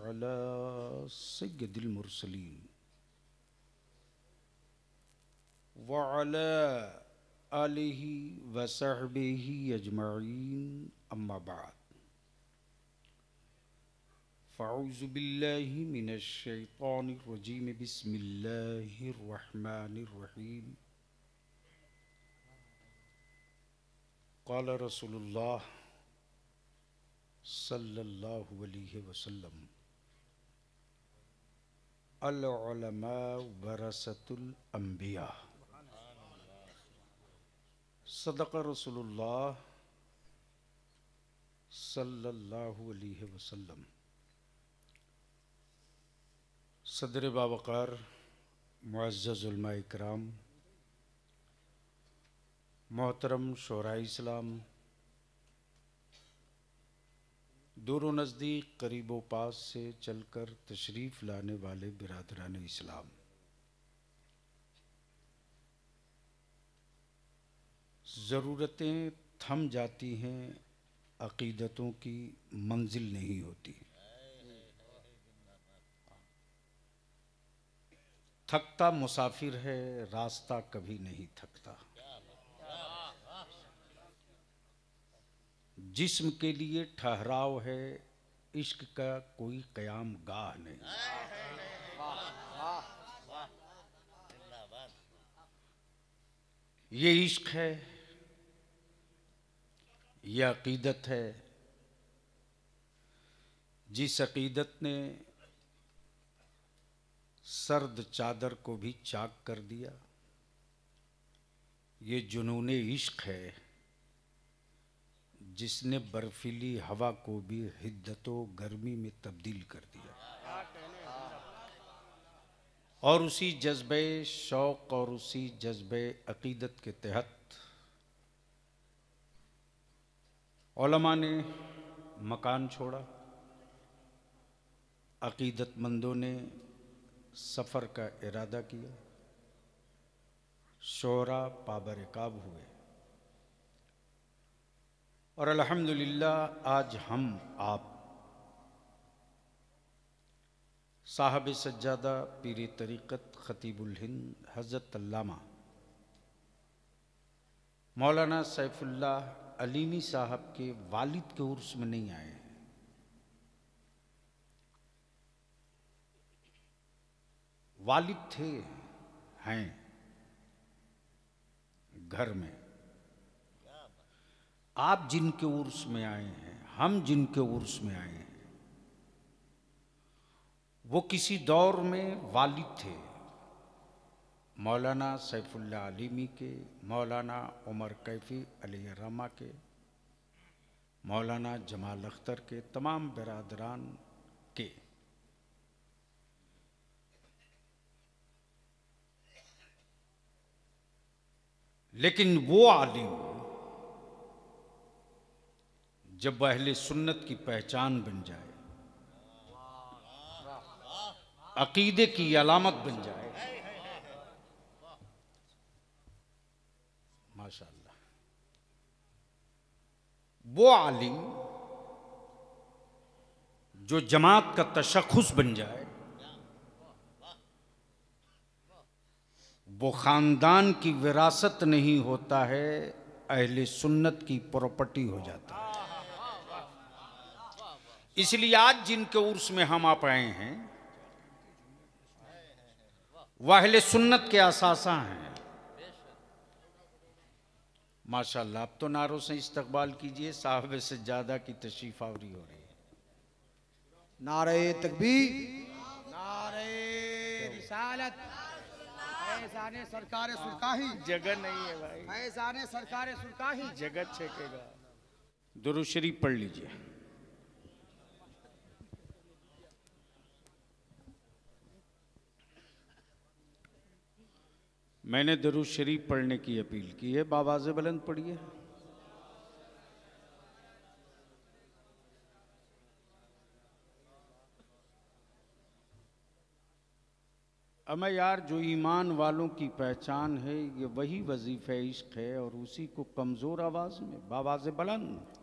अला सय्यदिल मुरसलीन व अला आलिहि व सहबिहि अजमईन अम्मा बाद फ़अऊज़ु बिल्लाहि मिनश शैतानिर रजीम बिस्मिल्लाहिर रहमानिर रहीम क़ाल रसूलुल्लाह सल्लल्लाहु अलैहि वसल्लम अल उलमा वरसतुल अंबिया सदक़ रसूलुल्लाह सल्लल्लाहु अलैहि वसल्लम। सदर बावक़ार मुअज़्ज़ज़ उलमा इकराम, मोहतरम शोराए इस्लाम, दूर व नज़दीक करीब व पास से चलकर तशरीफ़ लाने वाले बिरादरान इस्लाम, ज़रूरतें थम जाती हैं, अक़ीदतों की मंजिल नहीं होती। थकता मुसाफिर है, रास्ता कभी नहीं थकता। जिस्म के लिए ठहराव है, इश्क का कोई क़याम गाह नहीं। ये इश्क है, ये अक़ीदत है, जिस अक़ीदत ने सर्द चादर को भी चाक कर दिया। ये जुनूने इश्क है, जिसने बर्फीली हवा को भी हिद्दतो गर्मी में तब्दील कर दिया। और उसी जज्बे शौक़ और उसी जज्बे अक़ीदत के तहत उलमा ने मकान छोड़ा, अक़ीदतमंदों ने सफ़र का इरादा किया, शोरा पाबरकाब हुए और अल्हम्दुलिल्लाह आज हम आप साहब सज्जादा पीर तरीक़त ख़तीबुल हिंद हज़रत अल्लामा मौलाना सैफुल्लाह अलीमी साहब के वालिद के उर्स में नहीं आए हैं। वालिद थे, हैं घर में। आप जिनके उर्स में आए हैं, हम जिनके उर्स में आए हैं, वो किसी दौर में वालिद थे, मौलाना सैफुल्लाह अलीमी के, मौलाना उमर कैफ़ी अलैहिर्रहमा के, मौलाना जमाल अख्तर के, तमाम बिरादरान के। लेकिन वो आलिम जब अहले सुन्नत की पहचान बन जाए, अकीदे की अलामत बन जाए, माशाअल्लाह, वो आलिम जो जमात का तशख़्ख़ुस बन जाए, वो ख़ानदान की विरासत नहीं होता है, अहले सुन्नत की प्रॉपर्टी हो जाता है। इसलिए आज जिनके उर्स में हम आप आए हैं, वह अहले सुन्नत के असासा हैं। माशाअल्लाह, अब तो नारों से इस्तकबाल कीजिए, साहब सज्जादा की तशरीफ आवरी हो रही है। नारे तकबीर, नारे रिसालत, फैज़ाने सरकार सुरकाही। जगह नहीं है भाई, फैज़ाने सरकार सुरकाही। जगह छेकेगा। दुरूद शरीफ पढ़ लीजिए। मैंने दुरूद शरीफ पढ़ने की अपील की है, बावाज़े बुलंद पढ़िए। अमा यार, जो ईमान वालों की पहचान है, ये वही वजीफ़े इश्क है और उसी को कमज़ोर आवाज़ में बावाज़े बुलंद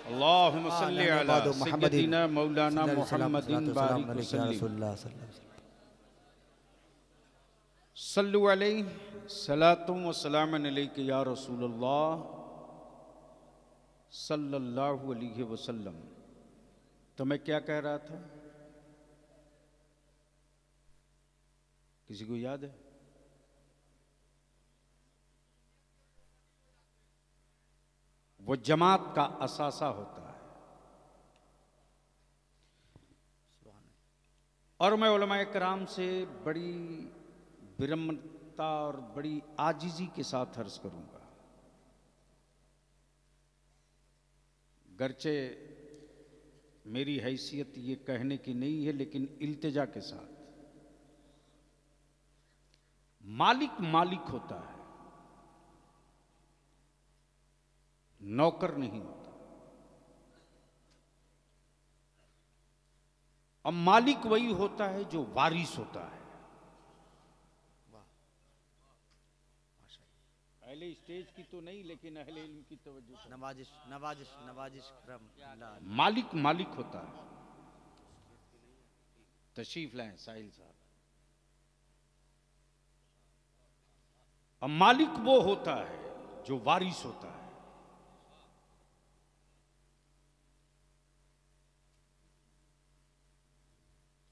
अल्लाहुम्मा सल्ली अला सय्यदिना मौलाना मुहम्मदिन बारिक वसल्लिम सल्लु अलैहि सलातु व सलामुन अलैका या रसूलल्लाह सल्लल्लाहु अलैहि वसल्लम। तो मैं क्या कह रहा था, किसी को याद है? वो जमात का असासा होता है। और मैं उलमाए कराम से बड़ी विनम्रता और बड़ी आजिजी के साथ अर्ज करूंगा, गरचे मेरी हैसियत ये कहने की नहीं है, लेकिन इल्तिजा के साथ, मालिक मालिक होता है, नौकर नहीं होता। अब मालिक वही होता है जो वारिस होता है। अहले स्टेज की तो नहीं, लेकिन अहले इल्म की तवज्जो। नवाजिश नवाजिश नवाजिश करम। मालिक मालिक होता है। तशरीफ लाएं साहिल साहब। अब मालिक वो होता है जो वारिस होता है।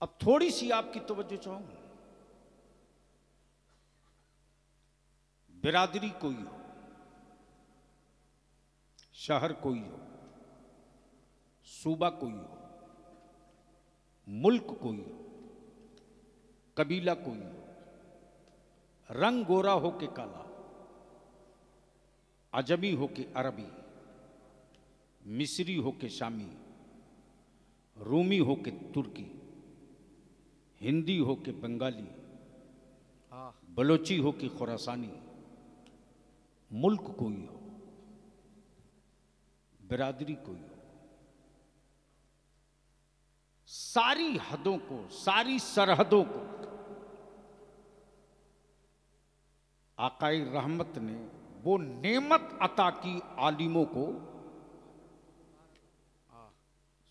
अब थोड़ी सी आपकी तवज्जो चाहूंगा। बिरादरी कोई हो, शहर कोई हो, सूबा कोई हो, मुल्क कोई हो, कबीला कोई हो, रंग गोरा हो के काला, अजमी हो के अरबी, मिस्री हो के शामी, रूमी हो के तुर्की, हिंदी हो के बंगाली, बलोची हो के खुरासानी, मुल्क कोई हो, बिरादरी कोई हो, सारी हदों को, सारी सरहदों को आकाई रहमत ने वो नेमत अता की आलिमों को,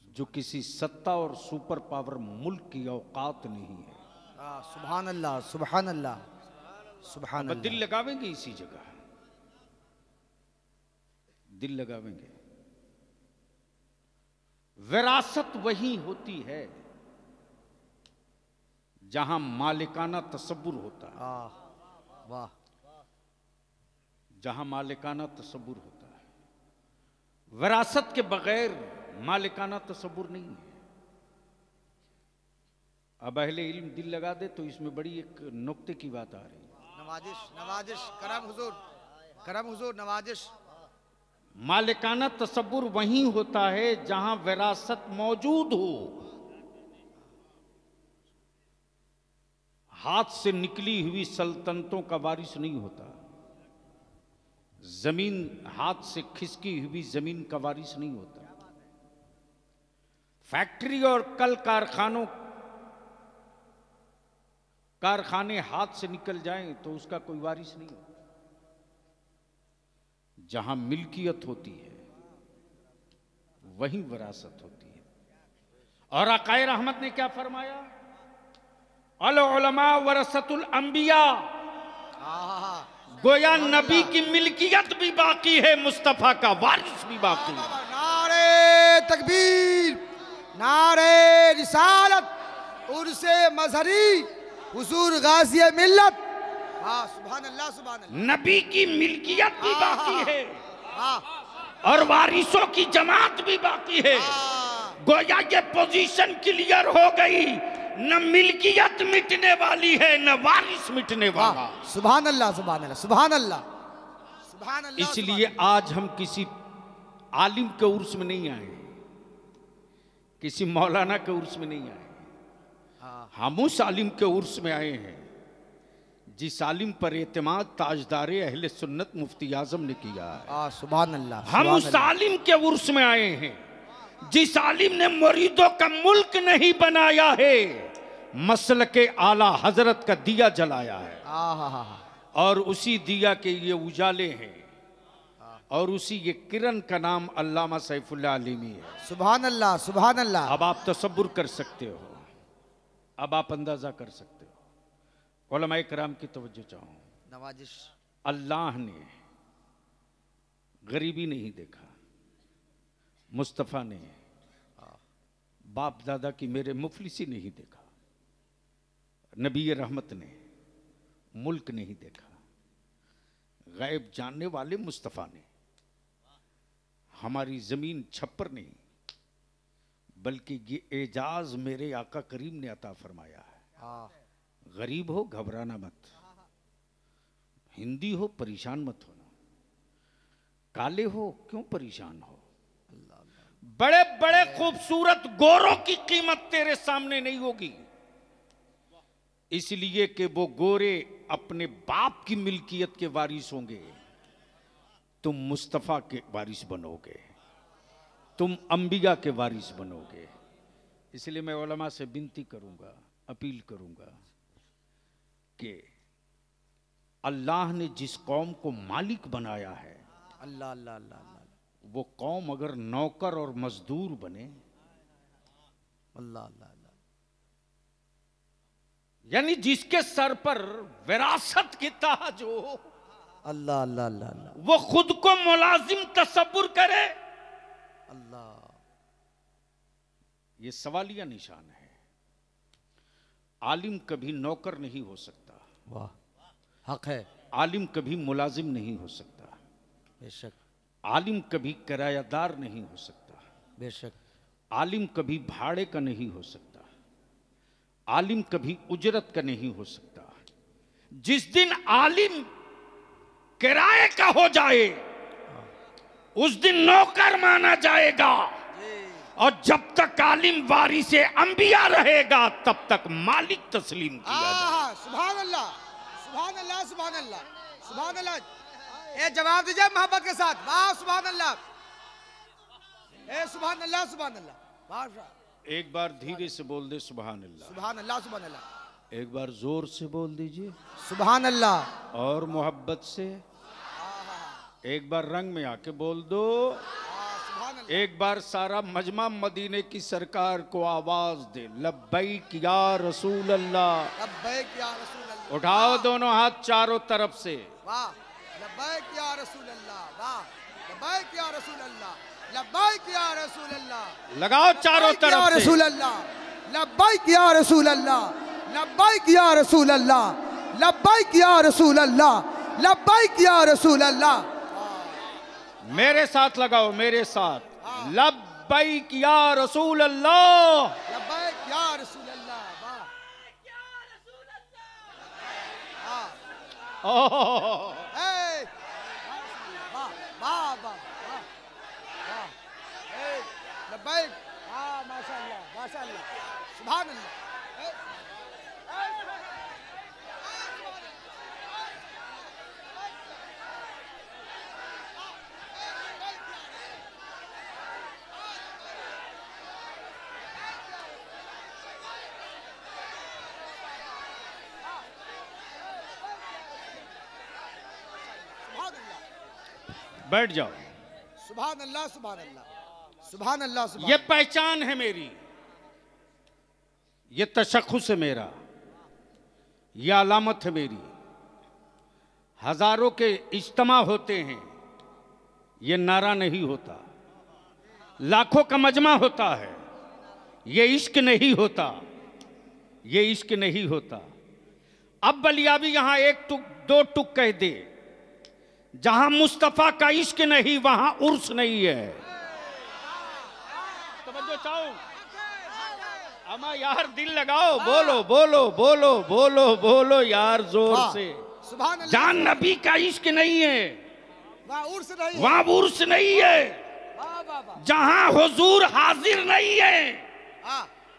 जो किसी सत्ता और सुपर पावर मुल्क की औकात नहीं है। सुभान अल्लाह सुभान अल्लाह सुभान अल्लाह। दिल लगावेंगे इसी जगह, दिल लगावेंगे। विरासत वही होती है जहां मालिकाना तसव्वुर होता है। वाह। जहां मालिकाना तसव्वुर होता है। विरासत के बगैर मालिकाना तसव्वुर नहीं है। अब अहले इल्म दिल लगा दे तो इसमें बड़ी एक नुक्ते की बात आ रही है। नवाजिश नवाजिश करम हुजूर नवाजिश। मालिकाना तसव्वुर वहीं होता है जहां विरासत मौजूद हो। हाथ से निकली हुई सल्तनतों का वारिस नहीं होता। जमीन, हाथ से खिसकी हुई जमीन का वारिस नहीं होता। फैक्ट्री और कल कारखाने हाथ से निकल जाएं तो उसका कोई वारिस नहीं होता। जहां मिल्कियत होती है वहीं विरासत होती है। और आकाए रहमत ने क्या फरमाया? अल उलमा वरसतुल अंबिया। गोया नबी की मिल्कियत भी बाकी है, मुस्तफा का वारिस भी बाकी है। नारे तकबीर, नारे रिसालत, उर्से मजहरी, हुजूर गाज़ी मिल्लत। सुभान अल्लाह सुभान अल्लाह। नबी की मिल्कियत भी बाकी है और वारिसों की जमात भी बाकी है। गोया ये पोजीशन क्लियर हो गई, न मिल्कियत मिटने वाली है न वारिस मिटने वाला। सुभान अल्लाह सुभान अल्लाह सुभान अल्लाह सुभान अल्लाह। इसलिए आज हम किसी आलिम के उर्स में नहीं आए, किसी मौलाना के उर्स में नहीं आए। हम उस आलिम के उर्स में आए हैं जिस आलिम पर एतमाद ताजदारे अहले सुन्नत मुफ्ती आजम ने किया है। सुभान अल्लाह। हम उस आलिम के उर्स में आए हैं जिस आलिम ने मुरीदों का मुल्क नहीं बनाया है, मसलके आला हजरत का दिया जलाया है। और उसी दिया के ये उजाले हैं और उसी ये किरण का नाम अल्लामा सैफुल्लाह आलिमी है। सुभान अल्लाह, सुभान अल्लाह। अब आप तसव्वुर कर सकते हो, अब आप अंदाजा कर सकते हो। उलमाए किराम की तवज्जो चाहूं, नवाजिश। अल्लाह ने गरीबी नहीं देखा, मुस्तफ़ा ने बाप दादा की मेरे मुफलिसी नहीं देखा, नबी रहमत ने मुल्क नहीं देखा, गैब जानने वाले मुस्तफ़ा ने हमारी जमीन छप्पर नहीं बल्कि ये एजाज मेरे आका करीम ने अता फरमाया है। गरीब हो घबराना मत, हिंदी हो परेशान मत होना, काले हो क्यों परेशान हो, बड़े बड़े खूबसूरत गोरों की कीमत तेरे सामने नहीं होगी, इसलिए कि वो गोरे अपने बाप की मिल्कियत के वारिस होंगे, तुम मुस्तफ़ा के वारिस बनोगे, तुम अंबिया के वारिस बनोगे। इसलिए मैं उलमा से विनती करूंगा, अपील करूंगा कि अल्लाह ने जिस कौम को मालिक बनाया है, अल्लाह अल्लाह अल्लाह, वो कौम अगर नौकर और मजदूर बने, अल्लाह अल्लाह अल्लाह, यानी जिसके सर पर विरासत की ताज हो, अल्लाह अल्लाह अल्लाह अल्लाह, वो खुद को मुलाजिम तसव्वुर करे, अल्लाह। ये सवालिया निशान है। आलिम कभी नौकर नहीं हो सकता, वाह, हक है। आलिम कभी मुलाजिम नहीं हो सकता, बेशक। आलिम कभी किरायादार नहीं हो सकता, बेशक। आलिम कभी भाड़े का नहीं हो सकता, आलिम कभी उजरत का नहीं हो सकता। जिस दिन आलिम किराए का हो जाए उस दिन नौकर माना जाएगा, और जब तक आलिम वारिसे अंबिया रहेगा तब तक मालिक तस्लीम किया जाएगा। सुभान अल्लाह, सुभान अल्लाह, सुभान अल्लाह, सुभान अल्लाह। ए जवाब दीजिए मोहब्बत के साथ, वाह सुभान अल्लाह, ए सुभान अल्लाह, सुभान अल्लाह, वाह। एक बार धीरे से बोल दे सुभान अल्लाह, सुभान अल्लाह, सुभान अल्लाह। एक बार जोर से बोल दीजिए सुभान अल्लाह, और मोहब्बत से एक बार रंग में आके बोल दो। एक बार सारा मजमा मदीने की सरकार को आवाज दे, लब्बैक या रसूल अल्लाह, लब्बैक या रसूल अल्लाह। उठाओ दोनों हाथ चारों तरफ से, वाह, लब्बैक या रसूल अल्लाह, वाह, लब्बैक या रसूल अल्लाह, लब्बैक या रसूल अल्लाह, लगाओ चारों तरफ से, रसूल अल्लाह, लब्बैक या रसूल अल्लाह, लब्बैक या रसूल अल्लाह, लब्बैक या रसूल अल्लाह, लब्बैक या रसूल अल्लाह। मेरे साथ लगाओ, मेरे साथ, लब्बैक या रसूल अल्लाह, लब्बैक या रसूल अल्लाह, वाह, ओह ए, वाह वाह वाह वाह, ए, लब्बैक, हाँ माशाअल्लाह, माशाअल्लाह, सुभान अल्लाह। बैठ जाओ। सुभान अल्लाह, सुभान अल्लाह, सुभान अल्लाह, सुभान। ये पहचान है मेरी, ये तशख्खुस है मेरा, ये अलामत है मेरी। हजारों के इज्तिमा होते हैं, ये नारा नहीं होता। लाखों का मजमा होता है, ये इश्क नहीं होता, ये इश्क नहीं होता। अब बलियाबी यहां एक टुक दो टुक कह दे, जहां मुस्तफा का इश्क नहीं वहां उर्स नहीं है। तवज्जो चाहो, अमा यार दिल लगाओ, बोलो बोलो बोलो बोलो बोलो यार जोर से। जहां नबी का इश्क नहीं है वहां उर्स नहीं है। जहां हुजूर हाजिर नहीं है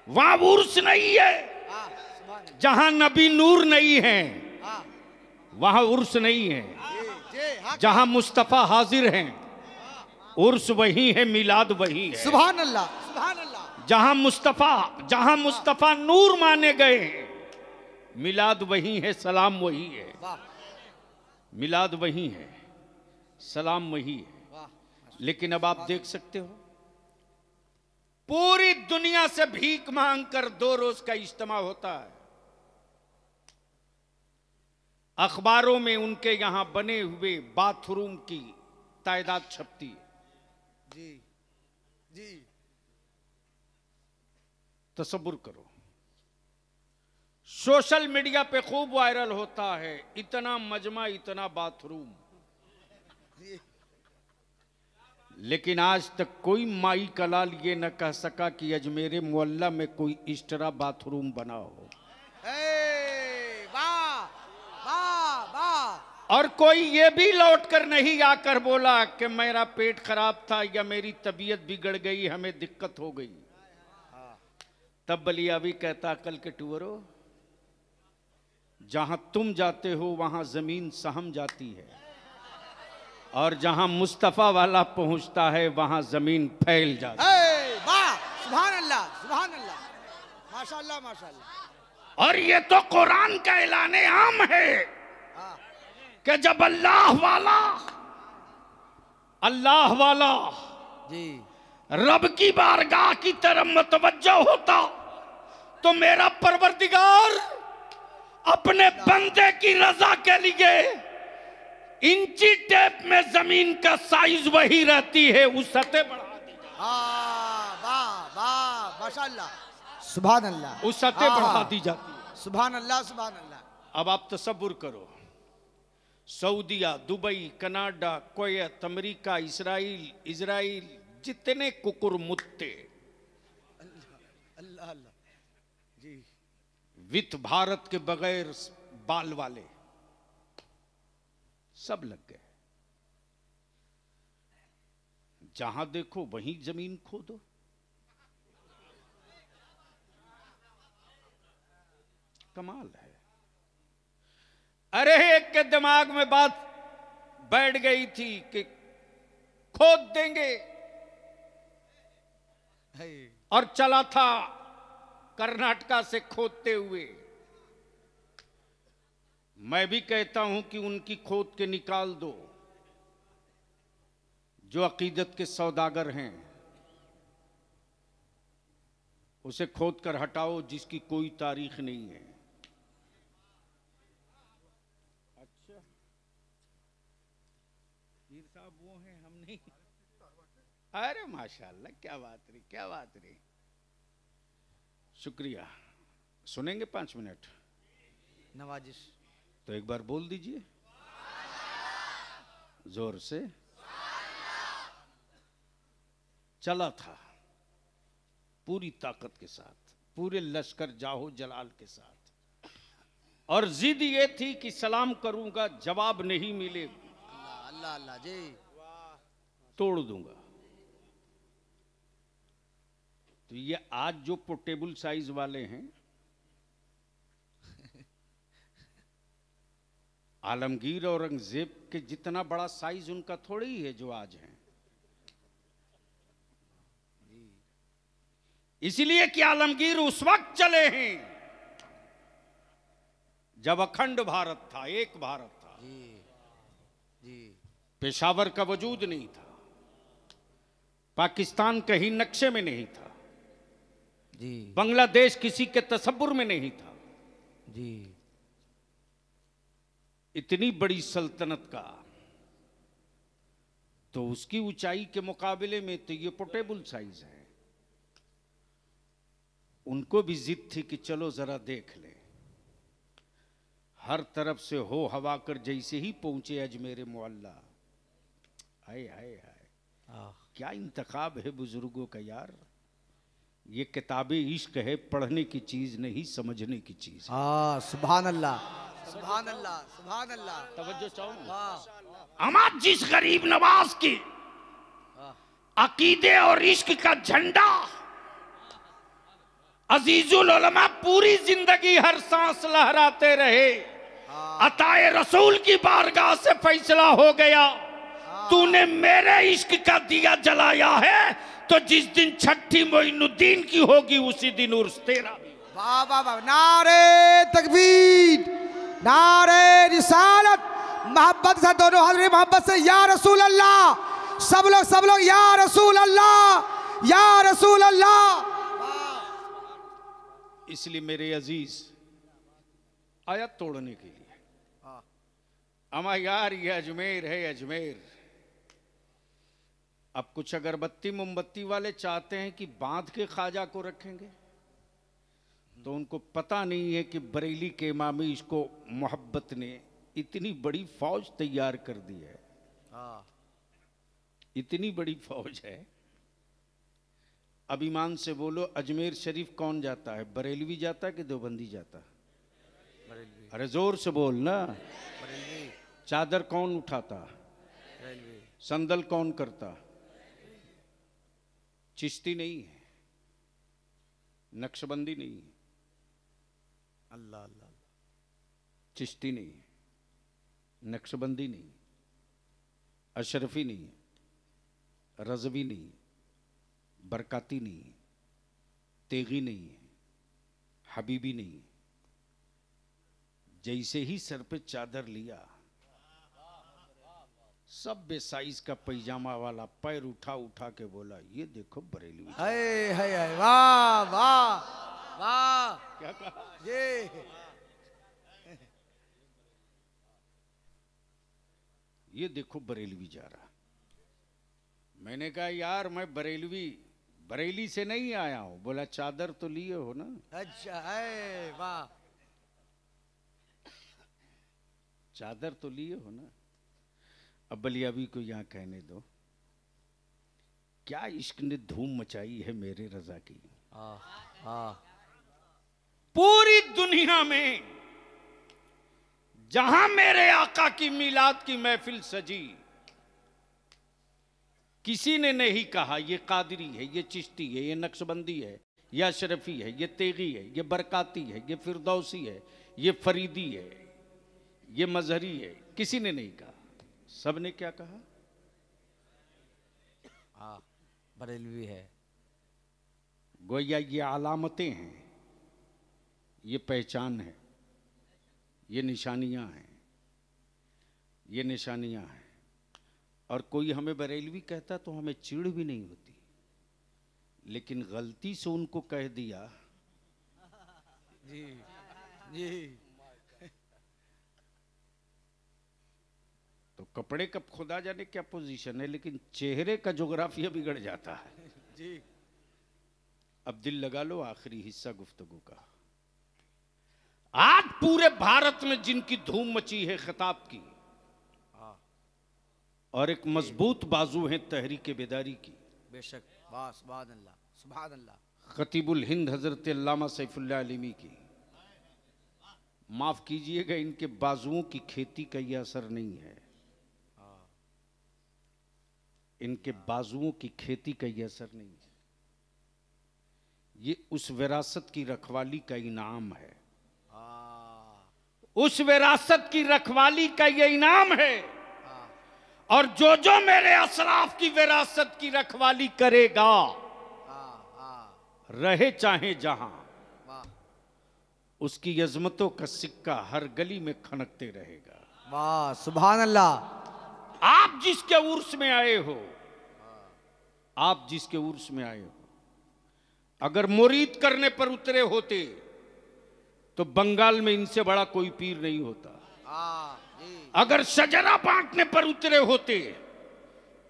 वहां उर्स नहीं है। जहां नबी नूर नहीं है वहां उर्स नहीं है। जहां मुस्तफा हाजिर हैं उर्स वही है, मिलाद वही है। सुभान अल्लाह, सुभान अल्लाह। जहां मुस्तफा नूर माने गए हैं मिलाद वही है, सलाम वही है। मिलाद वही है, सलाम वही है। लेकिन अब आप देख सकते हो पूरी दुनिया से भीख मांग कर 2 रोज का इज्तिमा होता है। अखबारों में उनके यहां बने हुए बाथरूम की तादाद छपती है। जी जी तसव्वुर करो, सोशल मीडिया पे खूब वायरल होता है, इतना मजमा, इतना बाथरूम, लेकिन आज तक कोई माई कलाल ये न कह सका कि अजमेरे मोहल्ला में कोई इस तरह बाथरूम बना हो। वाह वाह वाह। और कोई ये भी लौट कर नहीं आकर बोला कि मेरा पेट खराब था या मेरी तबीयत बिगड़ गई, हमें दिक्कत हो गई। तब बलियावी कहता, कल के टूअरो, जहां तुम जाते हो वहां जमीन सहम जाती है, और जहां मुस्तफा वाला पहुंचता है वहां जमीन फैल जाती है। वाह, सुभान अल्लाह, सुभान अल्लाह, माशाअल्लाह माशाअल्लाह। और ये तो कुरान का ऐलान आम है कि जब अल्लाह वाला जी रब की बारगाह की तरफ मुतवज्जो होता तो मेरा परवरदिगार अपने बंदे की रजा के लिए इंची टेप में जमीन का साइज वही रहती है, उससे बढ़ा दी। वाह वाह माशाअल्लाह, सुभान अल्लाह, उससे बढ़ा दी जाती है। सुभान अल्लाह, सुभान अल्लाह। अब आप तसव्वुर करो, सऊदिया, Dubai, Canada, Kuwait, America, Israel जितने कुकुर मुत्ते अल्लाह अल्लाह जी, वित्त भारत के बगैर बाल वाले सब लग गए। जहां देखो वहीं जमीन खोदो। कमाल है। अरे एक के दिमाग में बात बैठ गई थी कि खोद देंगे, और चला था कर्नाटका से खोदते हुए। मैं भी कहता हूं कि उनकी खोद के निकाल दो जो अकीदत के सौदागर हैं, उसे खोद कर हटाओ जिसकी कोई तारीख नहीं है। अच्छा पीर साहब वो हैं, हम नहीं। अरे माशाल्लाह, क्या बात रही, क्या बात रही, शुक्रिया। सुनेंगे 5 मिनट नवाजिश तो एक बार बोल दीजिए जोर से। चला था पूरी ताकत के साथ, पूरे लश्कर जाहो जलाल के साथ, और जिद ये थी कि सलाम करूंगा, जवाब नहीं मिलेगा, अल्लाह अल्लाह जी, तोड़ दूंगा। तो ये आज जो पोर्टेबल साइज वाले हैं, आलमगीर और औरंगजेब के जितना बड़ा साइज उनका थोड़ा ही है जो आज है। इसलिए कि आलमगीर उस वक्त चले हैं जब अखंड भारत था, एक भारत था। जी पेशावर का वजूद नहीं था, पाकिस्तान कहीं नक्शे में नहीं था, जी बांग्लादेश किसी के तसव्वुर में नहीं था। जी इतनी बड़ी सल्तनत का, तो उसकी ऊंचाई के मुकाबले में तो ये पोर्टेबल साइज है। उनको भी जिद थी कि चलो जरा देख ले। हर तरफ से हो हवा कर जैसे ही पहुंचे अजमेर मोहल्ला, हाय हाय हाय, क्या इंतखाब है बुजुर्गों का यार। ये किताबे इश्क है, पढ़ने की चीज नहीं, समझने की चीज है। सुभान अल्लाह, सुभान अल्लाह, सुभान अल्लाह। तवज्जो चाहो। अमाद जिस गरीब नवाज की अकीदे और इश्क का झंडा अजीजुल उलमा पूरी जिंदगी हर सांस लहराते रहे। अताए रसूल की बारगाह से फैसला हो गया, तूने मेरे इश्क का दिया जलाया है, तो जिस दिन छठी मोइनुद्दीन की होगी उसी दिन उर्स तेरा भी। वाह वाह वाह, नारे तकबीर, नारे रिसालत, मोहब्बत से दोनों हाथ मोहब्बत से या रसूल अल्लाह सब लोग या रसूल अल्लाह, या रसूल अल्लाह। इसलिए मेरे अजीज, आयत तोड़ने के लिए अमा यार ये अजमेर है अजमेर। अब कुछ अगरबत्ती मोमबत्ती वाले चाहते हैं कि बांध के ख्वाजा को रखेंगे, तो उनको पता नहीं है कि बरेली के इमामी इसको मोहब्बत ने इतनी बड़ी फौज तैयार कर दी है। इतनी बड़ी फौज है। अब ईमान से बोलो, अजमेर शरीफ कौन जाता है? बरेलवी जाता है कि देवबंदी जाता है? बरेलवी। अरे जोर से बोल ना। बरेलवी। चादर कौन उठाता? बरेलवी। संदल कौन करता? चिश्ती नहीं है, नक्शबंदी नहीं है, अल्लाह अल्लाह, चिश्ती नहीं है, नक्शबंदी नहीं, अशरफी नहीं, रजवी नहीं, बरकाती नहीं, तेगी नहीं, हबीबी नहीं। जैसे ही सर पे चादर लिया, सब बेसाइज का पैजामा वाला पैर उठा उठा के बोला, ये देखो बरेलवी। हाय हाय हाय, वाह वाह वाह। क्या कहा? ये देखो बरेलवी जा रहा। मैंने कहा यार मैं बरेली से नहीं आया हूं। बोला चादर तो लिए हो ना। अच्छा है, वाह। चादर तो लिए हो ना। अब बलियाबी को यहां कहने दो, क्या इश्क ने धूम मचाई है मेरे रजा की। पूरी दुनिया में जहां मेरे आका की मिलाद की महफिल सजी, किसी ने नहीं कहा ये कादरी है, ये चिश्ती है, ये नक्शबंदी है, ये अशरफी है, ये तेगी है, ये बरकाती है, ये फिरदौसी है, ये फरीदी है, ये मजहरी है। किसी ने नहीं कहा। सबने क्या कहा? बरेलवी है। गोया ये अलामतें हैं, ये पहचान है, ये निशानियां हैं, ये निशानियां हैं। और कोई हमें बरेलवी कहता तो हमें चिढ़ भी नहीं होती, लेकिन गलती से उनको कह दिया। जी जी। तो कपड़े का खुदा जाने क्या पोजीशन है, लेकिन चेहरे का जोग्राफिया बिगड़ जाता है जी। अब दिल लगा लो, आखिरी हिस्सा गुफ्तगू का। आज पूरे भारत में जिनकी धूम मची है खिताब की, और एक मजबूत बाजू है तहरीक बेदारी की। बेशक, वाह, सुभान अल्लाह, सुभान अल्लाह। खतीबुल हिंद हजरत अल्लामा सैफुल्लाह अलीमी की। माफ कीजिएगा, इनके बाजुओं की खेती का यह असर नहीं है। इनके बाजुओं की खेती का यह असर नहीं है। ये उस विरासत की रखवाली का इनाम है। उस विरासत की रखवाली का यह इनाम है। और जो जो मेरे असराफ की विरासत की रखवाली करेगा, रहे चाहे जहां, उसकी अजमतों का सिक्का हर गली में खनकते रहेगा। वाह, सुभान अल्लाह। आप जिसके उर्स में आए हो, आप जिसके उर्स में आए हो, अगर मुरीद करने पर उतरे होते तो बंगाल में इनसे बड़ा कोई पीर नहीं होता। अगर शजरा बांटने पर उतरे होते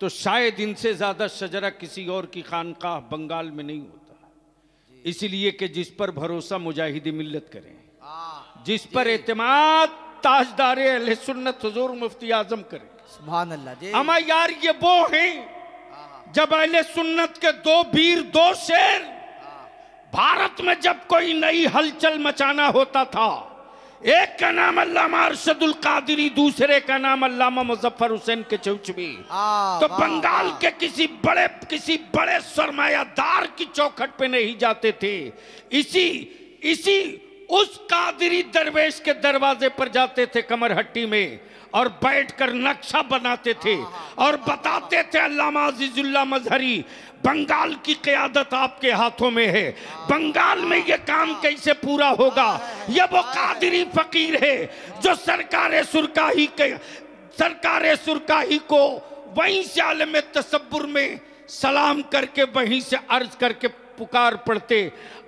तो शायद इनसे ज्यादा शजरा किसी और की खानकाह बंगाल में नहीं होता। इसलिए कि जिस पर भरोसा मुजाहिदी मिल्लत करें, जिस पर एतमाद ताजदार अहले सुन्नत हुजूर मुफ्ती आजम करें। सुभान अल्लाह जी। अमा यार ये वो हैं जब अहले सुन्नत के दो वीर, दो शेर, भारत में जब कोई नई हलचल मचाना होता था, एक का नाम अल्लामा अरशदुल कादरी, दूसरे का नाम अल्लामा मुजफ्फर हुसैन के चौचवी, तो बंगाल के किसी बड़े सरमायादार की चौखट पे नहीं जाते थे। इसी उस कादरी दरवेश के दरवाजे पर जाते थे कमरहट्टी में, और बैठकर नक्शा बनाते थे और बताते थे अल्लामा अजीजुल्लाह मजहरी, बंगाल की क़यादत आपके हाथों में है, बंगाल में ये काम कैसे पूरा होगा। ये वो कादरी फकीर है जो सरकार सुरकाही को वहीं से आलम तसब्बुर में सलाम करके वहीं से अर्ज करके पुकार पढ़ते।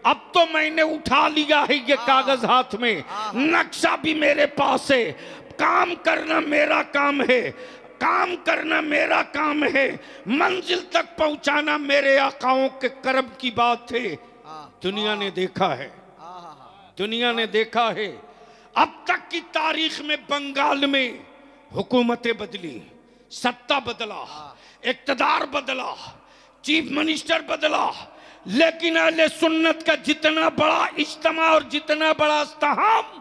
अब तो मैंने उठा लिया है ये कागज हाथ में, नक्शा भी मेरे पास है, काम करना मेरा काम है, काम करना मेरा काम है, मंजिल तक पहुंचाना मेरे आकाओं के करम की बात है। दुनिया ने देखा है, दुनिया ने देखा है। अब तक की तारीख में बंगाल में हुकूमतें बदली, सत्ता बदला, इक्तदार बदला, चीफ मिनिस्टर बदला, लेकिन अहले सुन्नत का जितना बड़ा इज्तिमा और जितना बड़ा इस्तेहाम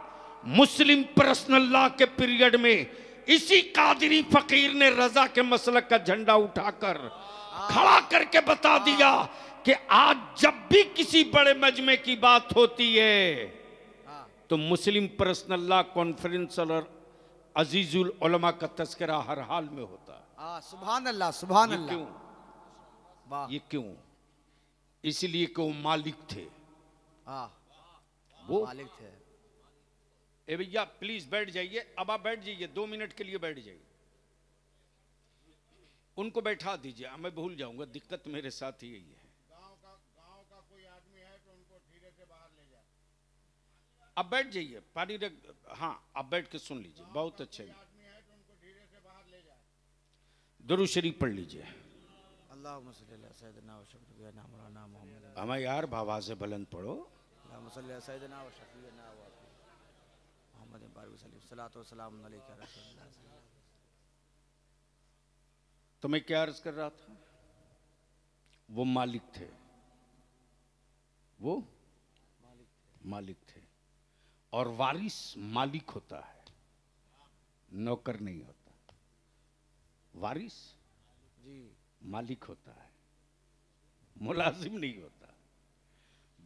मुस्लिम पर्सनल लॉ के पीरियड में इसी कादरी फकीर ने रजा के मसलक का झंडा उठाकर खड़ा करके बता दिया कि आज जब भी किसी बड़े मजमे की बात होती है तो मुस्लिम पर्सनल लॉ कॉन्फ्रेंस और अजीजुल उलमा का तस्करा हर हाल में होता है। सुभान अल्लाह, सुभान अल्लाह। क्यों? ये क्यों? इसलिए कि वो मालिक थे। वो मालिक थे। ए भैया प्लीज बैठ जाइए, अब आप बैठ जाइए, 2 मिनट के लिए बैठ जाइए। उनको बैठा दीजिए, मैं भूल जाऊंगा, दिक्कत मेरे साथ ही यही है। गांव का कोई आदमी है तो उनको धीरे से बाहर ले जाए। अब बैठ जाइए, पानी रख, हाँ अब बैठ के सुन लीजिए, बहुत अच्छे आदमी है तो उनको धीरे से बाहर ले जाए। दुरूद शरीफ पढ़ लीजिए। अल्लाहुम्मा सल्ली अला सय्यिदिना व शफीना मौलाना मुहम्मद। हमें यार बाबा से बुलंद पढ़ो। अल्लाहुम्मा सल्ली अला सय्यिदिना व शफीना व मोहम्मद बारिक सल्लल्लाहु सलातो व सलाम अलैका रसूलुल्लाह। तो मैं क्या अर्ज कर रहा था? वो मालिक थे, वो मालिक थे। और वारिस मालिक होता है, नौकर नहीं होता। वारिस जी मालिक होता है, मुलाजिम नहीं होता।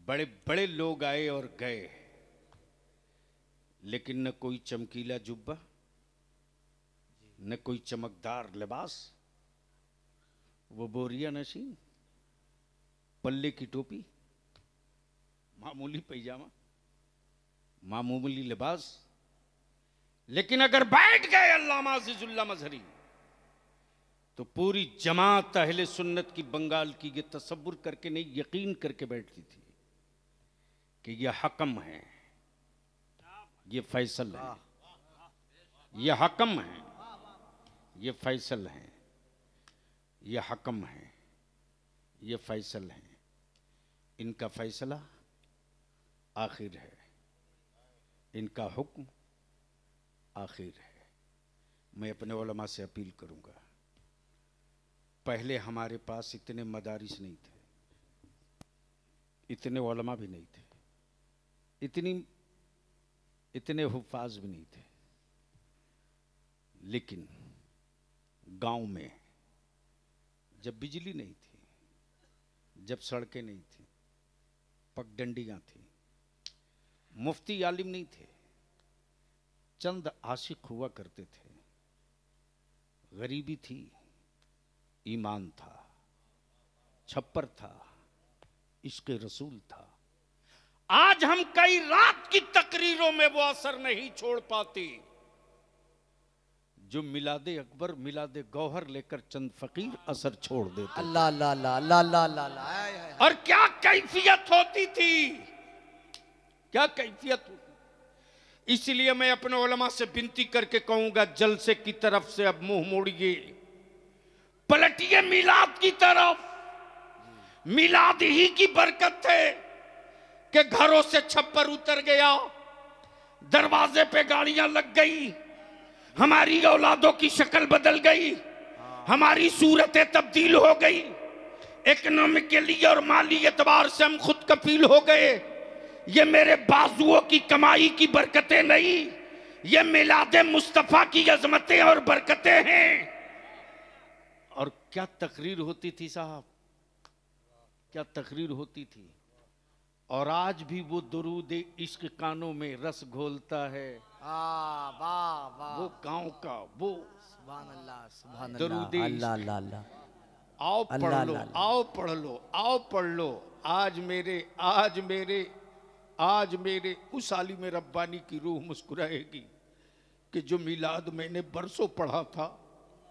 बड़े बड़े लोग आए और गए, लेकिन न कोई चमकीला जुब्बा, न कोई चमकदार लिबास, वो बोरिया नशी, पल्ले की टोपी, मामूली पैजामा, मामूली लिबास। लेकिन अगर बैठ गए अल्लामा अज़ीज़ुल्लाह मज़हरी तो पूरी जमात अहले सुन्नत की बंगाल की ये तसव्वुर करके नहीं, यकीन करके बैठती थी कि ये हकम है, ये फैसल है, ये हकम है, ये फैसल है, ये हकम है, ये फैसल है। इनका फैसला आखिर है, इनका हुक्म आखिर है। मैं अपने उलमा से अपील करूंगा, पहले हमारे पास इतने मदारिस नहीं थे, इतने उलमा भी नहीं थे, इतने हुफ़ाज़ भी नहीं थे, लेकिन गांव में जब बिजली नहीं थी, जब सड़कें नहीं थी, पगडंडियां थी, मुफ्ती आलिम नहीं थे, चंद आशिक हुआ करते थे, गरीबी थी, ईमान था, छप्पर था, इश्क रसूल था। आज हम कई रात की तकरीरों में वो असर नहीं छोड़ पाते जो मिलादे अकबर, मिलादे गौहर लेकर चंद फकीर असर छोड़ देते। अल्लाह अल्लाह अल्लाह अल्लाह अल्लाह अल्लाह। और क्या कैफियत होती थी, क्या कैफियत होती। इसलिए मैं अपने उलमा से विनती करके कहूंगा, जलसे की तरफ से अब मुंह मोड़िए, पलटिए मिलाद की तरफ। मिलाद ही की बरकत है कि घरों से छप्पर उतर गया, दरवाजे पे गाड़ियां लग गई, हमारी औलादों की शक्ल बदल गई, हमारी सूरतें तब्दील हो गई, इकोनॉमिकली और माली एतबार से हम खुद कफील हो गए। ये मेरे बाजुओं की कमाई की बरकतें नहीं, ये मिलादे मुस्तफा की अजमतें और बरकतें हैं। और क्या तकरीर होती थी साहब, क्या तकरीर होती थी। और आज भी वो दुरूद इश्क कानों में रस घोलता है। वाह वाह वाह। वो गांव का वो सुभान अल्लाह, सुभान दरूद अल्लाह, अल्लाह अल्लाह अल्लाह। आओ पढ़ अल्लाह, लो, अल्लाह। आओ पढ़ लो, आओ पढ़ लो। आज मेरे उस आलिम रब्बानी की रूह मुस्कुराएगी कि जो मिलाद मैंने बरसों पढ़ा था,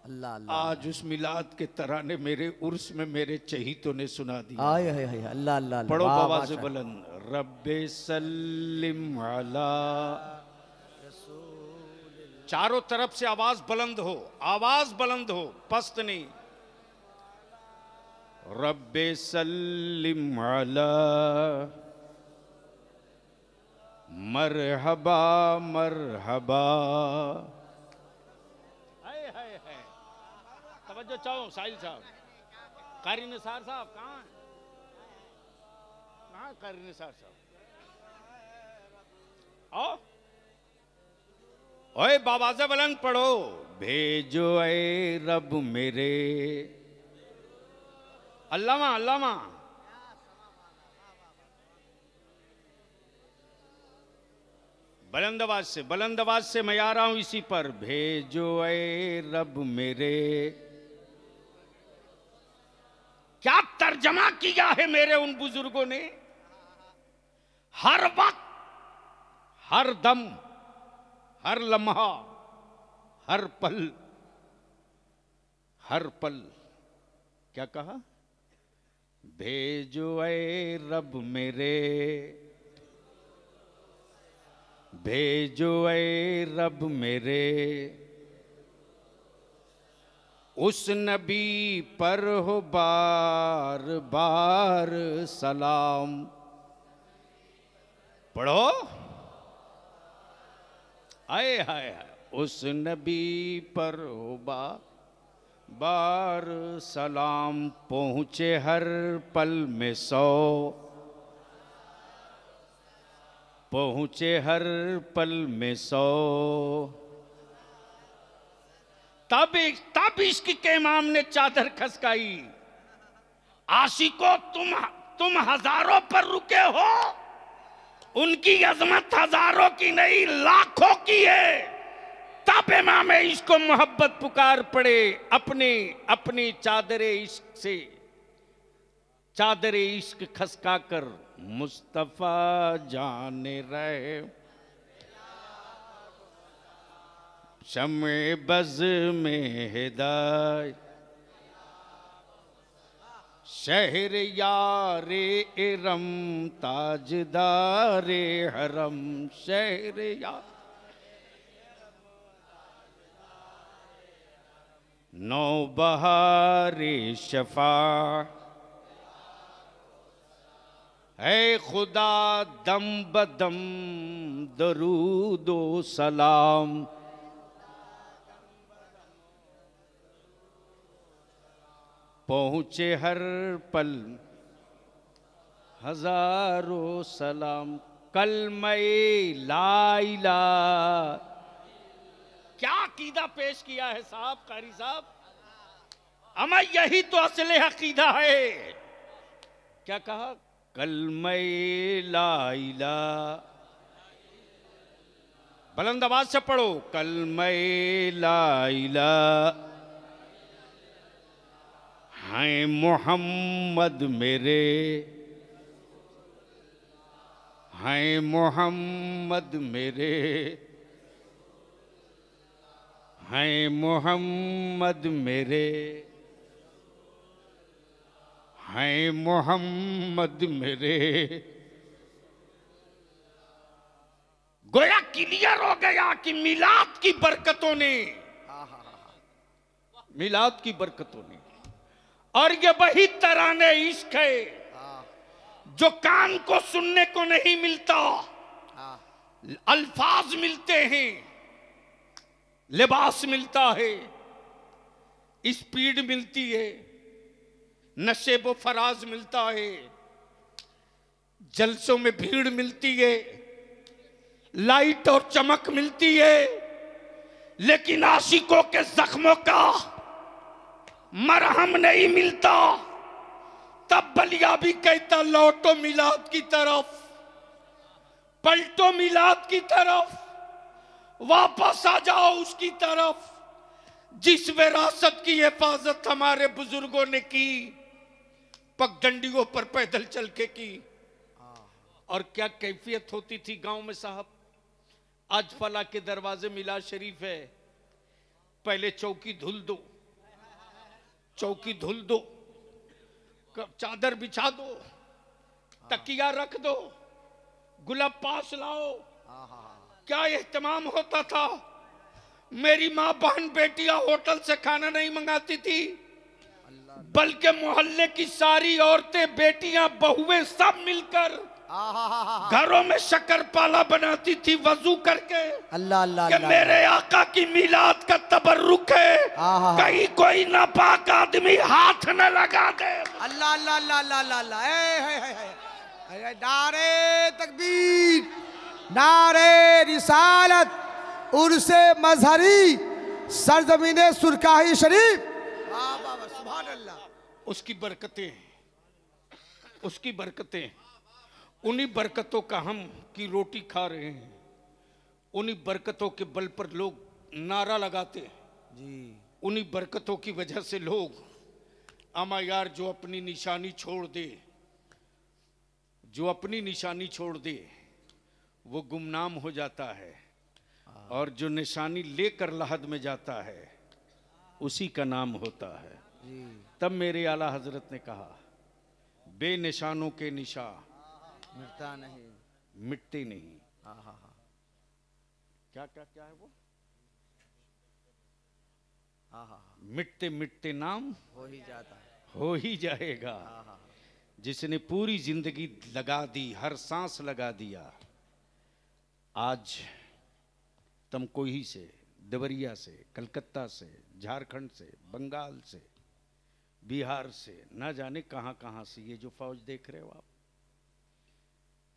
अल्लाह अल्लाह आज उस मिलाद के तराने मेरे उर्स में मेरे चहीतों ने सुना दिया। आय हाय हाय अल्लाह अल्लाह अल्लाह। पढ़ो वाह, बाबा वाह, से बुलंद, रब्बे सल्लिम अला। चारों तरफ से आवाज बुलंद हो, आवाज बुलंद हो, पस्त नहीं। रब्बे सल्लिम अला मरहबा मरहबा। हाय हाय हाय, तवज्जो चाहो साहिल साहब। कारी निसार साहब कहाँ हैं? कहाँ कारी निसार साहब? आओ ओए बाबा से बुलंद पढ़ो, भेजो ए रब मेरे। अल्लामा अल्लामा बुलंद आवाज से मैं आ रहा हूं इसी पर। भेजो ए रब मेरे। क्या तर्जमा किया है मेरे उन बुजुर्गों ने। हर वक्त, हर दम, हर लम्हा, हर पल, हर पल क्या कहा? भेजो ए रब मेरे, भेजो ए रब मेरे, उस नबी पर हो बार बार सलाम। पढ़ो, आए हाय हाय, उस नबी पर हो बार सलाम। पहुँचे हर पल में 100, पहुँचे हर पल में 100। तब इश्क के इमाम ने चादर खसकाई। आशिको तुम हजारों पर रुके हो, उनकी अजमत हजारों की नहीं लाखों की है। तब इमाम इश्क को मोहब्बत पुकार पड़े। अपनी चादरे इश्क से, चादरे इश्क खसका कर मुस्तफा जाने रहे। शम्मे बज़ में हिदायत, शहर यारे इरम, ताजदारे हरम। शहर यार नौबहारे शफा, है खुदा दम बदम दरूदो सलाम। पहुँचे हर पल हजारों सलाम। कलमे ला इलाहा। क्या अकीदा पेश किया है साहब, कारी साहब। अमा यही तो असली अकीदा है। क्या कहा? कलमे ला इलाहा। बुलंद आवाज से पढ़ो, कलमे ला इलाहा। हैं मोहम्मद मेरे, हैं मोहम्मद मेरे, हैं मोहम्मद मेरे, हैं मोहम्मद मेरे। गोया क्लियर हो गया कि मिलाद की बरकतों ने, मिलाद की बरकतों ने, और ये वही तराने इश्क है जो कान को सुनने को नहीं मिलता। अल्फाज मिलते हैं, लिबास मिलता है, स्पीड मिलती है, नशेबो फराज मिलता है, जलसों में भीड़ मिलती है, लाइट और चमक मिलती है। लेकिन आशिकों के जख्मों का मरहम नहीं मिलता। तब बलिया भी कहता लौटो मिलाद की तरफ, पलटो मिलाद की तरफ, वापस आ जाओ उसकी तरफ जिस विरासत की हिफाजत हमारे बुजुर्गों ने की, पगडंडियों पर पैदल चल के की। और क्या कैफियत होती थी गांव में साहब। आज फला के दरवाजे मिलाद शरीफ है, पहले चौकी धुल दो, चौकी धुल दो, चादर बिछा दो, तकिया रख दो, गुलाब पास लाओ। क्या एहतमाम होता था। मेरी माँ बहन बेटियां होटल से खाना नहीं मंगाती थी, बल्कि मोहल्ले की सारी औरतें, बेटियां, बहुएं सब मिलकर घरों में शक्करपाला बनाती थी वजू करके। अल्लाह अल्लाह कि मेरे आका की मिलाद का तबर्रुक है, कहीं कोई नापाक आदमी हाथ न लगा दे। अल्लाह अल्लाह अल्लाह अल्लाह अल्लाह अल्लाह। नारे तकबीर, नारे रिसालत, उर्से मजहरी, सरजमीने सुरकाही शरीफ। वाह वाह वाह, सुभान अल्लाह। उसकी बरकतें, उसकी बरकतें, उन्हीं बरकतों का हम की रोटी खा रहे हैं। उन्हीं बरकतों के बल पर लोग नारा लगाते जी। उन्हीं बरकतों की वजह से लोग, आमा यार जो अपनी निशानी छोड़ दे, जो अपनी निशानी छोड़ दे वो गुमनाम हो जाता है, और जो निशानी लेकर लहद में जाता है उसी का नाम होता है। तब मेरे आला हजरत ने कहा, बेनिशानों के निशा मिटता नहीं, मिटते नहीं। हाँ हाँ हाँ, क्या क्या क्या है वो, हाँ हाँ, मिटते मिटते नाम हो ही जाता है, हो ही जाएगा। जिसने पूरी जिंदगी लगा दी, हर सांस लगा दिया, आज तमकोही से, देवरिया से, कलकत्ता से, झारखंड से, बंगाल से, बिहार से, ना जाने कहां कहां से ये जो फौज देख रहे हो आप,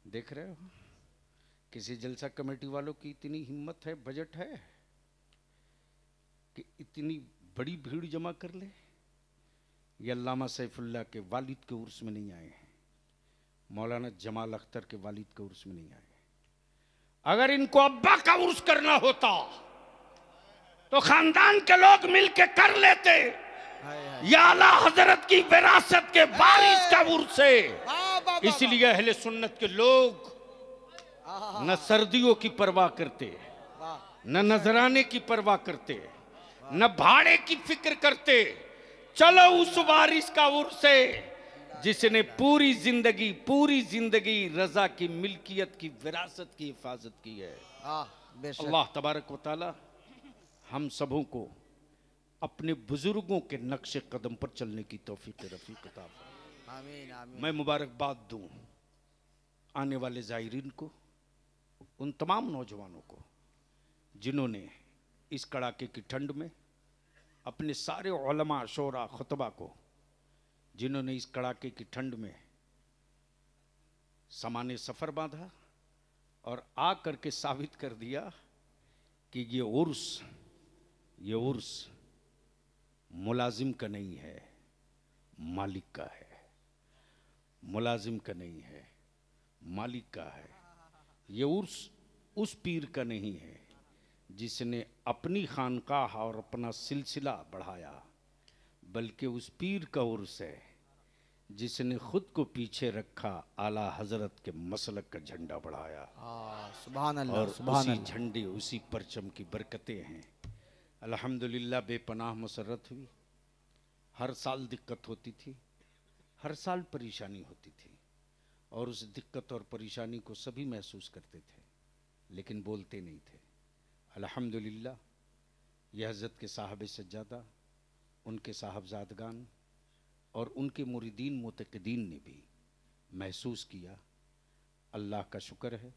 देख रहे हो, किसी जलसा कमेटी वालों की इतनी हिम्मत है, बजट है कि इतनी बड़ी भीड़ जमा कर ले। ये अल्लामा सैफुल्लाह के वालिद के उर्स में नहीं आए हैं, मौलाना जमाल अख्तर के वालिद के उर्स में नहीं आए। अगर इनको अब्बा का उर्स करना होता तो खानदान के लोग मिलके कर लेते। या आला हजरत की विरासत के वारिस का उर्स है, इसलिए अहले सुन्नत के लोग न सर्दियों की परवाह करते, न नजराने की परवाह करते, न भाड़े की फिक्र करते। चलो उस वारिस का उर्स है जिसने पूरी जिंदगी रजा की, मिल्कियत की, विरासत की हिफाजत की है। अल्लाह तबारक व तआला हम सबों को अपने बुजुर्गों के नक्शे कदम पर चलने की तौफीक रफीक अता फरमाए। आमीन आमीन। मैं मुबारकबाद दूं आने वाले ज़ायरीन को, उन तमाम नौजवानों को जिन्होंने इस कड़ाके की ठंड में अपने सारे उलमा, शोरा, खुतबा को, जिन्होंने इस कड़ाके की ठंड में सामान्य सफ़र बांधा और आ करके साबित कर दिया कि ये उर्स मुलाजिम का नहीं है, मालिक का है। मुलाजिम का नहीं है, मालिक का है। ये उर्स उस पीर का नहीं है जिसने अपनी खानकाह और अपना सिलसिला बढ़ाया, बल्कि उस पीर का उर्स है जिसने खुद को पीछे रखा, आला हजरत के मसलक का झंडा बढ़ाया। सुभान अल्लाह, और सुभान उसी झंडे, उसी परचम की बरकतें हैं। अल्हम्दुलिल्लाह बेपनाह मसरत हुई। हर साल दिक्कत होती थी, हर साल परेशानी होती थी, और उस दिक्कत और परेशानी को सभी महसूस करते थे, लेकिन बोलते नहीं थे। अल्हम्दुलिल्लाह यह हज़रत के साहब सज्जादा, उनके साहबजादगान और उनके मुरीदीन मुतक़दीन ने भी महसूस किया। अल्लाह का शुक्र है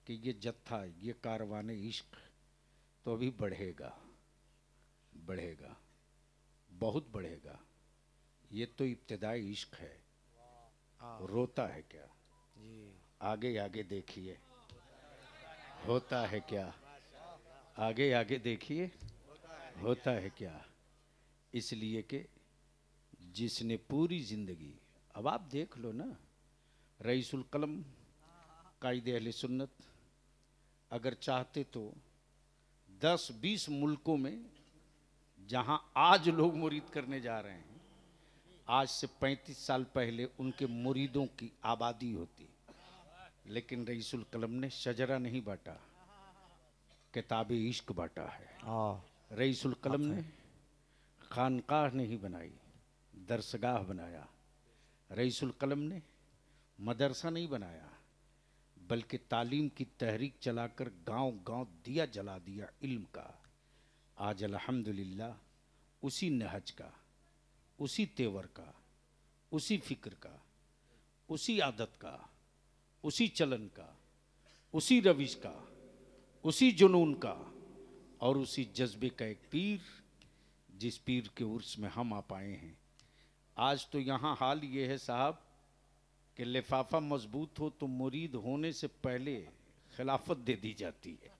कि ये जत्था, ये कारवान इश्क तो अभी बढ़ेगा, बढ़ेगा, बहुत बढ़ेगा। ये तो इब्तिदाई इश्क है, रोता है क्या? आगे आगे देखिए होता है क्या, आगे आगे देखिए होता है क्या। इसलिए कि जिसने पूरी ज़िंदगी, अब आप देख लो ना, रईसुल कलम कायदे अहले सुन्नत अगर चाहते तो 10-20 मुल्कों में जहां आज लोग मुरीद करने जा रहे हैं, आज से 35 साल पहले उनके मुरीदों की आबादी होती। लेकिन रईसुल कलम ने शजरा नहीं बांटा, किताब इश्क बांटा है। रईसुल कलम ने खानकाह नहीं बनाई, दरसगाह बनाया। रईसुल कलम ने मदरसा नहीं बनाया, बल्कि तालीम की तहरीक चलाकर गांव गांव दिया जला दिया इल्म का। आज अल्हम्दुलिल्लाह उसी नहज का, उसी तेवर का, उसी फिक्र का, उसी आदत का, उसी चलन का, उसी रविश का, उसी जुनून का और उसी जज्बे का एक पीर, जिस पीर के उर्स में हम आ पाए हैं। आज तो यहाँ हाल ये है साहब कि लिफाफा मजबूत हो तो मुरीद होने से पहले खिलाफत दे दी जाती है।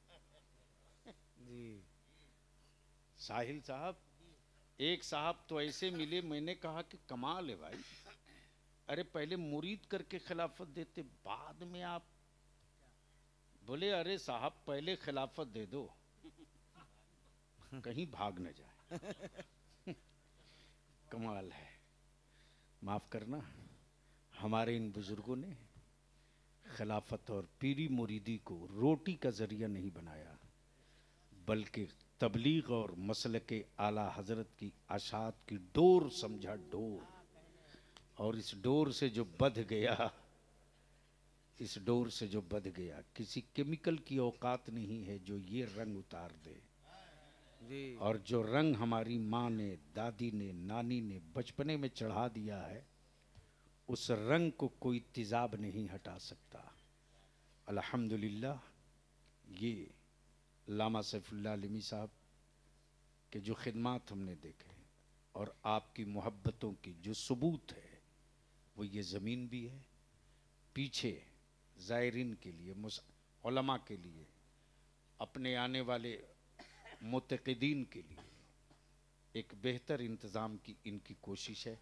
जी साहिल साहब, एक साहब तो ऐसे मिले, मैंने कहा कि कमाल है भाई, अरे पहले मुरीद करके खिलाफत देते, बाद में आप बोले अरे साहब पहले खिलाफत दे दो कहीं भाग न जाए। कमाल है। माफ करना, हमारे इन बुजुर्गों ने खिलाफत और पीरी मुरीदी को रोटी का जरिया नहीं बनाया, बल्कि तबलीग और मसलके आला हजरत की आशात की डोर समझा, डोर। और इस डोर से जो बध गया, इस डोर से जो बध गया, किसी केमिकल की औकात नहीं है जो ये रंग उतार दे। जी और जो रंग हमारी माँ ने, दादी ने, नानी ने बचपने में चढ़ा दिया है, उस रंग को कोई तेजाब नहीं हटा सकता। अल्हम्दुलिल्लाह ये लामा सैफुल्लाह लिमी साहब के जो खिदमात हमने देखे और आपकी मोहब्बतों की जो सबूत है, वो ये ज़मीन भी है। पीछे ज़ायरीन के लिए, उलमा के लिए, अपने आने वाले मुतक़िदीन के लिए एक बेहतर इंतज़ाम की इनकी कोशिश है।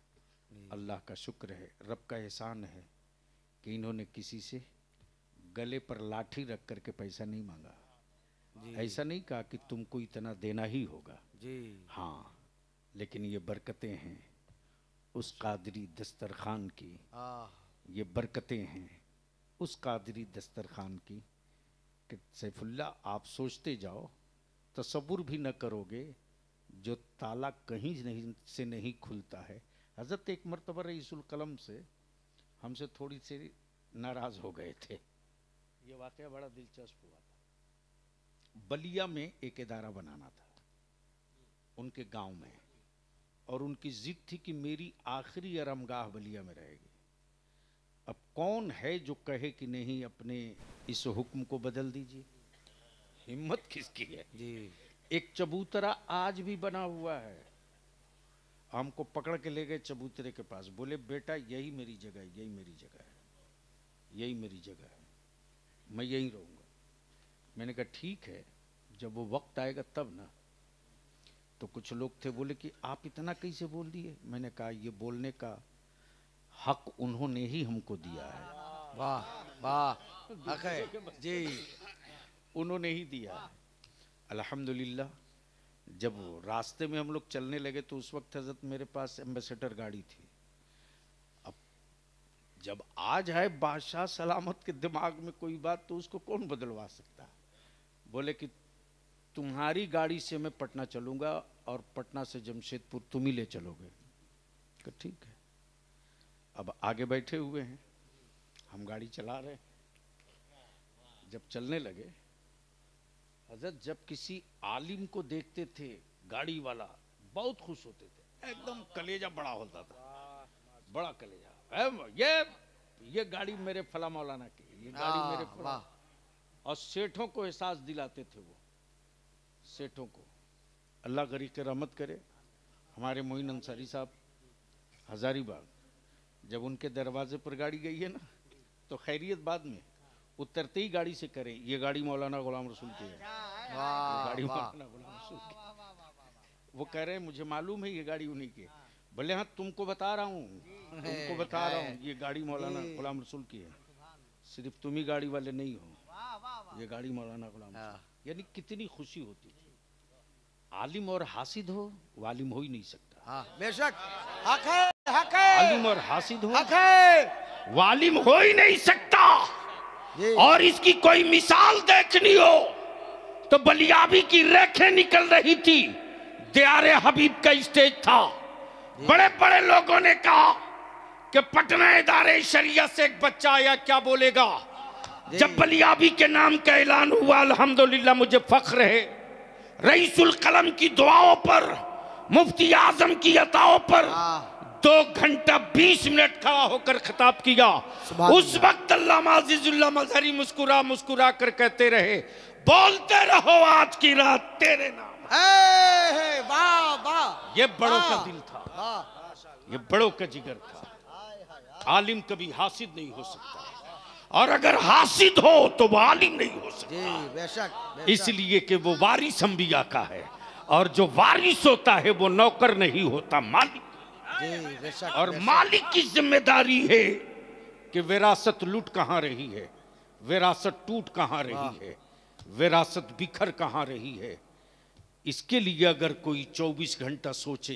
अल्लाह का शुक्र है, रब का एहसान है कि इन्होंने किसी से गले पर लाठी रख करके पैसा नहीं मांगा। ऐसा नहीं कहा कि तुमको इतना देना ही होगा जी। हाँ, लेकिन ये बरकतें हैं उस कादरी दस्तरखान की, ये बरकतें हैं उस कादरी दस्तरखान की कि सैफुल्लाह आप सोचते जाओ, तसव्वुर भी न करोगे, जो ताला कहीं से नहीं खुलता है। हज़रत एक मरतबा रईसुल कलम से हमसे थोड़ी सी नाराज़ हो गए थे। ये वाक़या बड़ा दिलचस्प हुआ था। बलिया में एक इदारा बनाना था उनके गांव में, और उनकी जिद थी कि मेरी आखिरी आरामगाह बलिया में रहेगी। अब कौन है जो कहे कि नहीं अपने इस हुक्म को बदल दीजिए? हिम्मत किसकी है जी। एक चबूतरा आज भी बना हुआ है। हमको पकड़ के ले गए चबूतरे के पास, बोले बेटा यही मेरी जगह है, यही मेरी जगह है, यही मेरी जगह है, मैं यहीं रहूँगा। मैंने कहा ठीक है, जब वो वक्त आएगा तब ना। तो कुछ लोग थे बोले कि आप इतना कैसे बोल दिए? मैंने कहा ये बोलने का हक उन्होंने ही हमको दिया है। वाह वाह, हक है जी, उन्होंने ही दिया है। अल्हम्दुलिल्लाह जब रास्ते में हम लोग चलने लगे तो उस वक्त हजरत मेरे पास एम्बेसडर गाड़ी थी। अब जब आ जाए बादशाह सलामत के दिमाग में कोई बात तो उसको कौन बदलवा सकता? बोले कि तुम्हारी गाड़ी से मैं पटना चलूँगा और पटना से जमशेदपुर तुम ही ले चलोगे। तो ठीक है। अब आगे बैठे हुए हैं, हम गाड़ी चला रहे हैं। जब चलने लगे, हजरत जब किसी आलिम को देखते थे गाड़ी वाला बहुत खुश होते थे, एकदम कलेजा बड़ा होता था, बड़ा कलेजा। ये गाड़ी मेरे फला मौलाना की, ये गाड़ी मेरे फला। और सेठों को एहसास दिलाते थे वो, सेठों को। अल्लाह गरीब के रहमत करे। हमारे मोइन अंसारी साहब हजारीबाग, जब उनके दरवाजे पर गाड़ी गई है ना, तो खैरियत बाद में उतरते ही गाड़ी से करें, ये गाड़ी मौलाना गुलाम रसूल की है, गाड़ी मौलाना गुलाम रसूल की। वो कह रहे हैं मुझे मालूम है ये गाड़ी उन्हीं की है। बोले हाँ तुमको बता रहा हूँ, तुमको बता रहा हूँ, ये गाड़ी मौलाना गुलाम रसूल की है। सिर्फ तुम ही गाड़ी वाले नहीं हो, ये गाड़ी मौलाना गुलाम रसूल। यानी कितनी खुशी होती थी। आलिम और हासिद हो, वालिम हो ही नहीं सकता। बेशक हक है, हक है। आलिम और हासिद हो, हक है, वालिम हो ही नहीं सकता। और इसकी कोई मिसाल देखनी हो तो बलियाबी की रेखें निकल रही थी, दियारे हबीब का स्टेज था, बड़े बड़े लोगों ने कहा कि पटना इदारे शरियत से एक बच्चा आया, क्या बोलेगा? जब बलियाबी के नाम का ऐलान हुआ, अल्हम्दुलिल्लाह मुझे फख्र है, रईसुल कलम की दुआओं पर, मुफ्ती आजम की अताओं पर 2 घंटा 20 मिनट खड़ा होकर खिताब किया। उस वक्त अल्लामा अजीजुल्लाह मजहरी मुस्कुरा मुस्कुरा कर कहते रहे, बोलते रहो आज की रात तेरे नाम। वाह वाह, ये बड़ों का दिल था, ये बड़ों का जिगर था। आलिम कभी हासिद नहीं हो सकता, और अगर हासिद हो तो वो आलिम नहीं हो सकता। जी बेशक, इसलिए कि वो वारिस अंबिया का है, और जो वारिस होता है वो नौकर नहीं होता, मालिक। जी बेशक, और मालिक की जिम्मेदारी है कि विरासत लूट कहां रही है, विरासत टूट कहां रही है, विरासत बिखर कहां रही है। इसके लिए अगर कोई 24 घंटा सोचे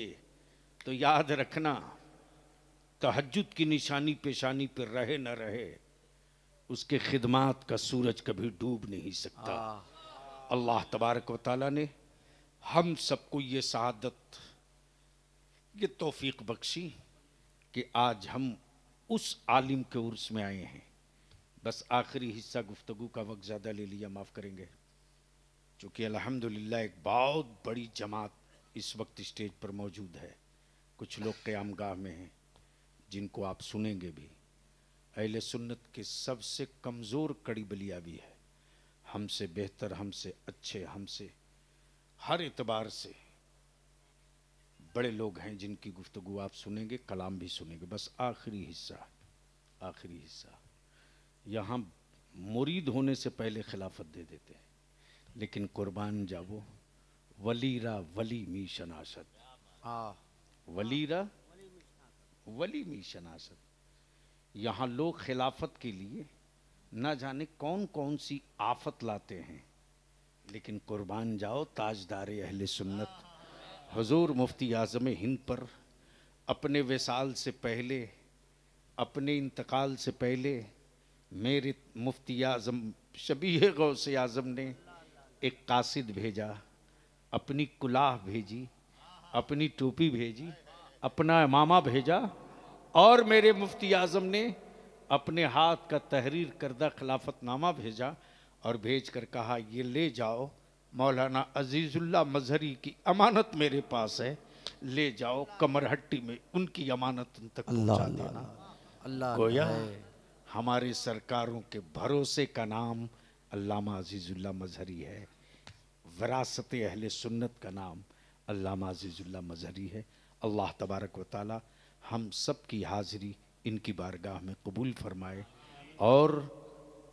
तो याद रखना, तहज्जुद की निशानी पेशानी पर रहे न रहे, उसके खिदमात का सूरज कभी डूब नहीं सकता। अल्लाह तबारक व तआला ने हम सबको ये सआदत, ये तौफीक बख्शी कि आज हम उस आलिम के उर्स में आए हैं। बस आखिरी हिस्सा गुफ्तगू का वक्त ज़्यादा ले लिया, माफ़ करेंगे, चूँकि अल्हम्दुलिल्लाह एक बहुत बड़ी जमात इस वक्त स्टेज पर मौजूद है। कुछ लोग क़यामगाह में हैं जिनको आप सुनेंगे भी। अहले सुन्नत के सबसे कमज़ोर कड़ी बलियाबी है, हमसे बेहतर, हमसे अच्छे, हमसे हर एतबार से बड़े लोग हैं जिनकी गुफ्तगू आप सुनेंगे, कलाम भी सुनेंगे। बस आखिरी हिस्सा यहाँ मुरीद होने से पहले खिलाफत दे देते हैं, लेकिन कुर्बान जावो वलीरा वली मी शनासत, वलीरा वली मी शनासत। यहाँ लोग खिलाफत के लिए न जाने कौन कौन सी आफत लाते हैं, लेकिन कुर्बान जाओ ताजदार अहले सुन्नत हुजूर मुफ्ती आज़म हिंद पर अपने विसाल से पहले, अपने इंतकाल से पहले मेरे मुफ्ती आज़म शबीह गौसे आज़म ने एक कासिद भेजा, अपनी कुलाह भेजी, अपनी टोपी भेजी, अपना इमामा भेजा, और मेरे मुफ्ती आज़म ने अपने हाथ का तहरीर करदा खिलाफतनामा भेजा, और भेज कर कहा ये ले जाओ, मौलाना अजीज़ुल्लाह मजहरी की अमानत मेरे पास है, ले जाओ कमरहट्टी में उनकी अमानत उन तक पहुँचा देना। अल्लाह गोया हमारे सरकारों के भरोसे का नाम अल्लामा अजीज़ुल्लाह मजहरी है, विरासत अहले सुन्नत का नाम अल्लामा अजीज़ुल्लाह मजहरी है। अल्लाह तबारक व तआला हम सब की हाज़िरी इनकी बारगाह में कबूल फरमाए, और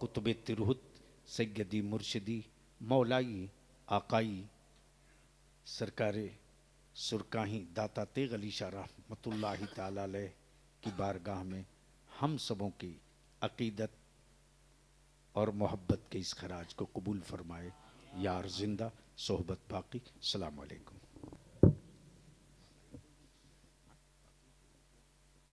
कुतुब तिरहुत सैयदी मुर्शिदी मौलाई आकाई सरकारे सुरकाही दाता तेग अली शाह रहमतुल्लाहि ताला अलैह की बारगाह में हम सबों की अकीदत और मोहब्बत के इस खराज को कबूल फरमाए। यार जिंदा सोहबत बाकी। अस्सलामु अलैकुम।